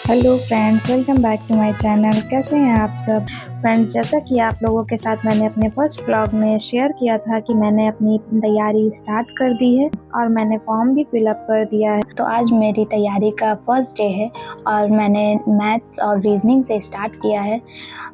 Hello friends, welcome back to my channel. कैसे हैं आप सब फ्रेंड्स? जैसा कि आप लोगों के साथ मैंने अपने फर्स्ट व्लॉग में शेयर किया था कि मैंने अपनी तैयारी स्टार्ट कर दी है और मैंने फॉर्म भी फिलअप कर दिया है। तो आज मेरी तैयारी का फर्स्ट डे है और मैंने मैथ्स और रीजनिंग से स्टार्ट किया है।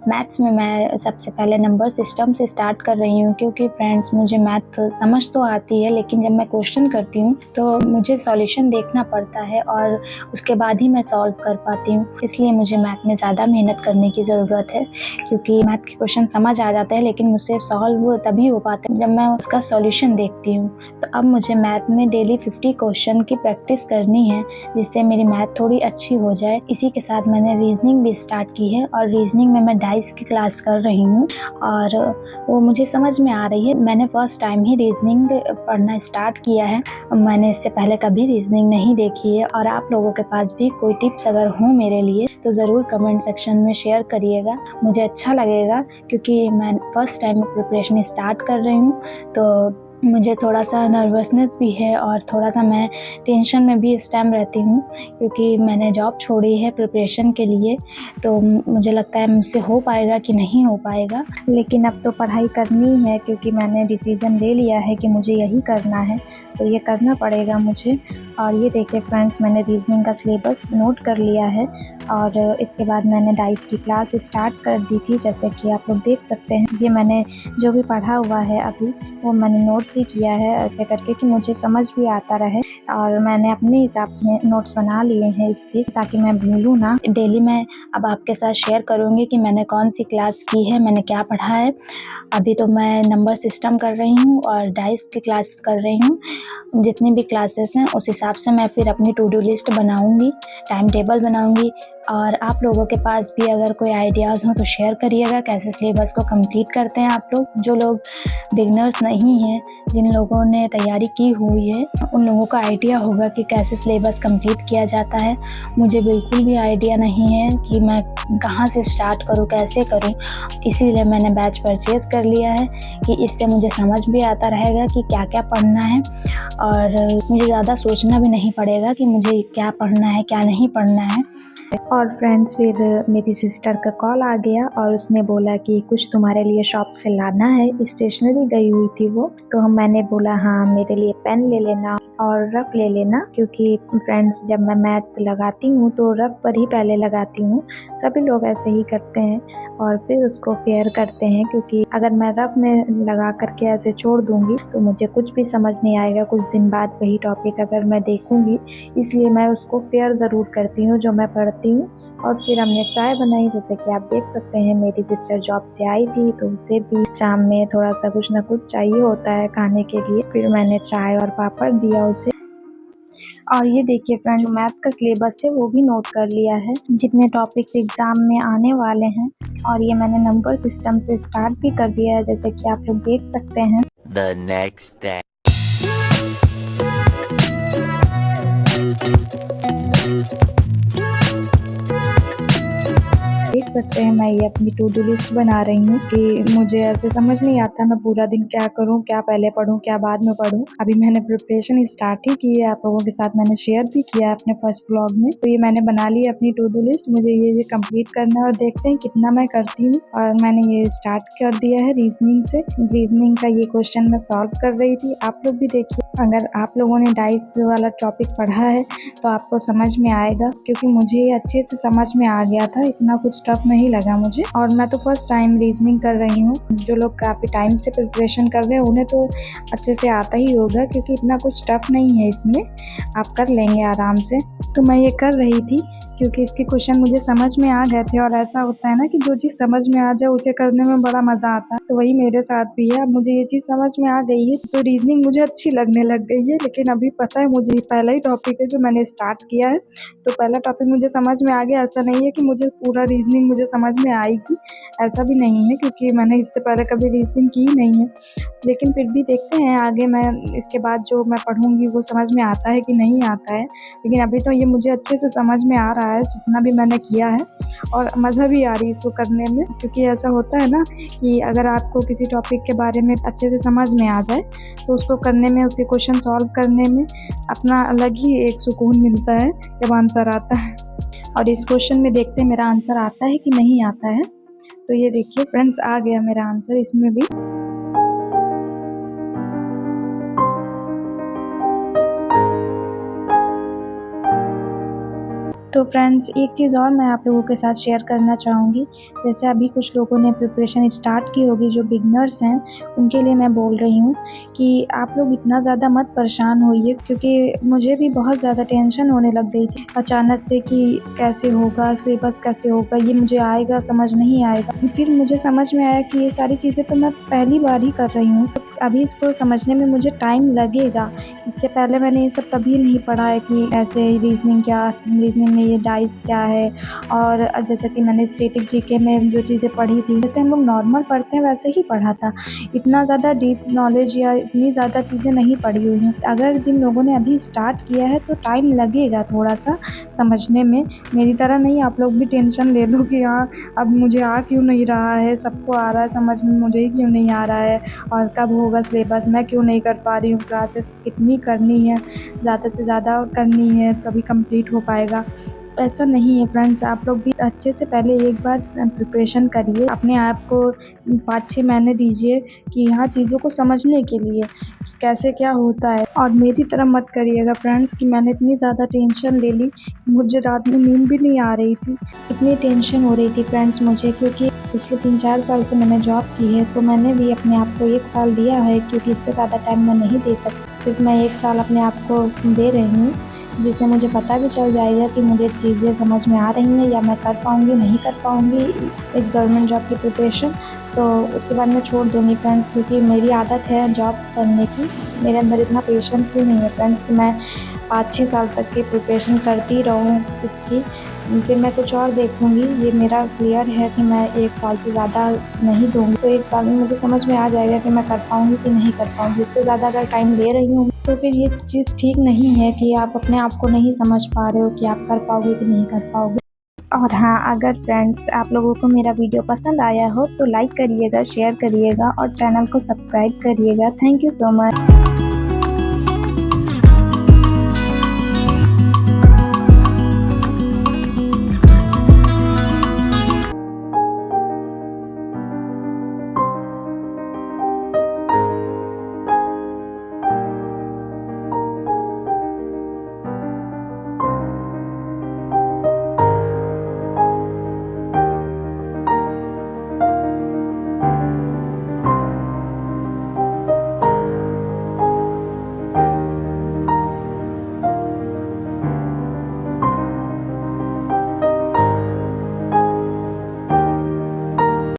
मैथ्स में मैं सबसे पहले नंबर सिस्टम से स्टार्ट कर रही हूँ, क्योंकि फ्रेंड्स मुझे मैथ समझ तो आती है, लेकिन जब मैं क्वेश्चन करती हूँ तो मुझे सॉल्यूशन देखना पड़ता है और उसके बाद ही मैं सॉल्व कर पाती हूँ। इसलिए मुझे मैथ में ज़्यादा मेहनत करने की ज़रूरत है, क्योंकि मैथ के क्वेश्चन समझ आ जाते हैं लेकिन मुझसे सॉल्व तभी हो पाते हैं जब मैं उसका सॉल्यूशन देखती हूँ। तो अब मुझे मैथ में डेली 50 क्वेश्चन की प्रैक्टिस करनी है, जिससे मेरी मैथ थोड़ी अच्छी हो जाए। इसी के साथ मैंने रीजनिंग भी स्टार्ट की है और रीजनिंग में मैं डाइस की क्लास कर रही हूँ और वो मुझे समझ में आ रही है। मैंने फर्स्ट टाइम ही रीजनिंग पढ़ना स्टार्ट किया है, मैंने इससे पहले कभी रीजनिंग नहीं देखी है। और आप लोगों के पास भी कोई टिप्स अगर हो मेरे लिए तो ज़रूर कमेंट सेक्शन में शेयर करिएगा, मुझे अच्छा लगेगा, क्योंकि मैं फ़र्स्ट टाइम प्रिपरेशन स्टार्ट कर रही हूँ। तो मुझे थोड़ा सा नर्वसनेस भी है और थोड़ा सा मैं टेंशन में भी इस टाइम रहती हूँ, क्योंकि मैंने जॉब छोड़ी है प्रिपरेशन के लिए। तो मुझे लगता है मुझसे हो पाएगा कि नहीं हो पाएगा, लेकिन अब तो पढ़ाई करनी है, क्योंकि मैंने डिसीज़न ले लिया है कि मुझे यही करना है, तो ये करना पड़ेगा मुझे। और ये देखिए फ्रेंड्स, मैंने रीजनिंग का सिलेबस नोट कर लिया है और इसके बाद मैंने डाइस की क्लास स्टार्ट कर दी थी। जैसे कि आप लोग देख सकते हैं, ये मैंने जो भी पढ़ा हुआ है अभी वो मैंने नोट भी किया है ऐसे करके कि मुझे समझ भी आता रहे। और मैंने अपने हिसाब से नोट्स बना लिए हैं इसके, ताकि मैं भूलूँ ना। डेली मैं अब आपके साथ शेयर करूँगी कि मैंने कौन सी क्लास की है, मैंने क्या पढ़ा है। अभी तो मैं नंबर सिस्टम कर रही हूँ और डाइस की क्लास कर रही हूँ। जितनी भी क्लासेस हैं उस हिसाब से मैं फिर अपनी टू डू लिस्ट बनाऊँगी, टाइम टेबल बनाऊँगी। और आप लोगों के पास भी अगर कोई आइडियाज़ हो तो शेयर करिएगा, कैसे सिलेबस को कंप्लीट करते हैं आप लोग। जो लोग बिगनर्स नहीं हैं, जिन लोगों ने तैयारी की हुई है, उन लोगों का आइडिया होगा कि कैसे सिलेबस कंप्लीट किया जाता है। मुझे बिल्कुल भी आइडिया नहीं है कि मैं कहाँ से स्टार्ट करूँ, कैसे करूँ। इसीलिए मैंने बैच परचेज़ कर लिया है कि इससे मुझे समझ भी आता रहेगा कि क्या क्या पढ़ना है और मुझे ज़्यादा सोचना भी नहीं पड़ेगा कि मुझे क्या पढ़ना है क्या नहीं पढ़ना है। और फ्रेंड्स, फिर मेरी सिस्टर का कॉल आ गया और उसने बोला कि कुछ तुम्हारे लिए शॉप से लाना है। स्टेशनरी गई हुई थी वो, तो मैंने बोला हाँ, मेरे लिए पेन ले लेना और रफ ले लेना, क्योंकि फ्रेंड्स जब मैं मैथ लगाती हूँ तो रफ पर ही पहले लगाती हूँ। सभी लोग ऐसे ही करते हैं और फिर उसको फेयर करते हैं, क्योंकि अगर मैं रफ में लगा करके ऐसे छोड़ दूँगी तो मुझे कुछ भी समझ नहीं आएगा। कुछ दिन बाद वही टॉपिक अगर मैं देखूँगी, इसलिए मैं उसको फेयर ज़रूर करती हूँ जो मैं पढ़ती हूँ। और फिर हमने चाय बनाई, जैसे कि आप देख सकते हैं। मेरी सिस्टर जॉब से आई थी तो उसे भी शाम में थोड़ा सा कुछ ना कुछ चाहिए होता है खाने के लिए। फिर मैंने चाय और पापड़ दिया उसे। और ये देखिए फ्रेंड, मैथ का सिलेबस है वो भी नोट कर लिया है, जितने टॉपिक्स एग्जाम में आने वाले हैं। और ये मैंने नंबर सिस्टम से स्टार्ट भी कर दिया है, जैसे कि आप लोग देख सकते हैं। The next day. देख सकते हैं, मैं ये अपनी टू डू लिस्ट बना रही हूँ कि मुझे ऐसे समझ नहीं आता मैं पूरा दिन क्या करूँ, क्या पहले पढूं क्या बाद में पढूं। अभी मैंने प्रिपरेशन स्टार्ट ही की है, आप लोगों के साथ मैंने शेयर भी किया है अपने फर्स्ट ब्लॉग में। तो ये मैंने बना ली है अपनी टू डू लिस्ट, मुझे ये कंप्लीट करना है और देखते हैं कितना मैं करती हूँ। और मैंने ये स्टार्ट कर दिया है रीजनिंग से। रीजनिंग का ये क्वेश्चन मैं सॉल्व कर रही थी, आप लोग भी देखिए। अगर आप लोगों ने डाइस वाला टॉपिक पढ़ा है तो आपको समझ में आएगा, क्योंकि मुझे ये अच्छे से समझ में आ गया था, इतना कुछ टफ नहीं लगा मुझे। और मैं तो फर्स्ट टाइम रीजनिंग कर रही हूँ। जो लोग काफ़ी टाइम से प्रिपरेशन कर रहे हैं उन्हें तो अच्छे से आता ही होगा, क्योंकि इतना कुछ टफ नहीं है इसमें, आप कर लेंगे आराम से। तो मैं ये कर रही थी क्योंकि इसके क्वेश्चन मुझे समझ में आ गए थे। और ऐसा होता है ना कि जो चीज़ समझ में आ जाए उसे करने में बड़ा मज़ा आता है, तो वही मेरे साथ भी है। अब मुझे ये चीज़ समझ में आ गई है तो रीजनिंग मुझे अच्छी लगने लग गई है। लेकिन अभी पता है, मुझे पहला ही टॉपिक है जो मैंने स्टार्ट किया है, तो पहला टॉपिक मुझे समझ में आ गया। ऐसा नहीं है कि मुझे पूरा रीजनिंग मुझे समझ में आएगी, ऐसा भी नहीं है, क्योंकि मैंने इससे पहले कभी रीजनिंग की ही नहीं है। लेकिन फिर भी देखते हैं आगे, मैं इसके बाद जो मैं पढ़ूंगी वो समझ में आता है कि नहीं आता है। लेकिन अभी तो ये मुझे अच्छे से समझ में आ रहा है जितना भी मैंने किया है, और मज़ा भी आ रही है इसको करने में। क्योंकि ऐसा होता है ना कि अगर आपको किसी टॉपिक के बारे में अच्छे से समझ में आ जाए तो उसको करने में, उसके क्वेश्चन सॉल्व करने में अपना अलग ही एक सुकून मिलता है जब आंसर आता है। और इस क्वेश्चन में देखते हैं मेरा आंसर आता है कि नहीं आता है। तो ये देखिए फ्रेंड्स, आ गया मेरा आंसर इसमें भी। तो फ्रेंड्स, एक चीज़ और मैं आप लोगों के साथ शेयर करना चाहूँगी। जैसे अभी कुछ लोगों ने प्रिपरेशन स्टार्ट की होगी, जो बिगनर्स हैं, उनके लिए मैं बोल रही हूँ कि आप लोग इतना ज़्यादा मत परेशान होइए, क्योंकि मुझे भी बहुत ज़्यादा टेंशन होने लग गई थी अचानक से कि कैसे होगा, सिलेबस कैसे होगा, ये मुझे आएगा समझ नहीं आएगा। फिर मुझे समझ में आया कि ये सारी चीज़ें तो मैं पहली बार ही कर रही हूँ, तो अभी इसको समझने में मुझे टाइम लगेगा। इससे पहले मैंने ये सब कभी नहीं पढ़ा है कि ऐसे रीजनिंग में ये डाइस क्या है, और जैसे कि मैंने स्टैटिक जीके में जो चीज़ें पढ़ी थी, जैसे हम लोग नॉर्मल पढ़ते हैं वैसे ही पढ़ा था। इतना ज़्यादा डीप नॉलेज या इतनी ज़्यादा चीज़ें नहीं पढ़ी हुई हैं। अगर जिन लोगों ने अभी स्टार्ट किया है तो टाइम लगेगा थोड़ा सा समझने में। मेरी तरह नहीं आप लोग भी टेंशन ले लो कि हाँ अब मुझे आ क्यों नहीं रहा है, सबको आ रहा है समझ में, मुझे ही क्यों नहीं आ रहा है, और कब होगा सिलेबस, मैं क्यों नहीं कर पा रही हूँ, क्लासेस कितनी करनी है, ज़्यादा से ज़्यादा करनी है तभी कंप्लीट हो पाएगा। ऐसा नहीं है फ्रेंड्स, आप लोग भी अच्छे से पहले एक बार प्रिपरेशन करिए, अपने आप को 5-6 महीने दीजिए कि यहाँ चीज़ों को समझने के लिए कि कैसे क्या होता है। और मेरी तरह मत करिएगा फ्रेंड्स कि मैंने इतनी ज़्यादा टेंशन ले ली, मुझे रात में नींद भी नहीं आ रही थी, इतनी टेंशन हो रही थी फ्रेंड्स मुझे, क्योंकि पिछले 3-4 साल से मैंने जॉब की है, तो मैंने भी अपने आप को 1 साल दिया है, क्योंकि इससे ज़्यादा टाइम मैं नहीं दे सकती। सिर्फ मैं 1 साल अपने आप को दे रही हूँ, जिससे मुझे पता भी चल जाएगा कि मुझे चीज़ें समझ में आ रही हैं या मैं कर पाऊँगी नहीं कर पाऊँगी इस गवर्नमेंट जॉब की प्रिपरेशन। तो उसके बाद मैं छोड़ दूँगी फ्रेंड्स, क्योंकि मेरी आदत है जॉब करने की। मेरे अंदर इतना पेशेंस भी नहीं है फ्रेंड्स कि मैं 5-6 साल तक की प्रिपरेशन करती रहूँ इसकी, फिर मैं कुछ और देखूँगी। ये मेरा क्लियर है कि मैं 1 साल से ज़्यादा नहीं दूँगी, तो 1 साल में मुझे समझ में आ जाएगा कि मैं कर पाऊँगी कि नहीं कर पाऊँगी। उससे ज़्यादा अगर टाइम ले रही हूँ तो फिर ये चीज़ ठीक नहीं है कि आप अपने आप को नहीं समझ पा रहे हो कि आप कर पाओगे कि नहीं कर पाओगे। और हाँ, अगर फ्रेंड्स आप लोगों को मेरा वीडियो पसंद आया हो तो लाइक करिएगा, शेयर करिएगा और चैनल को सब्सक्राइब करिएगा। Thank you so much.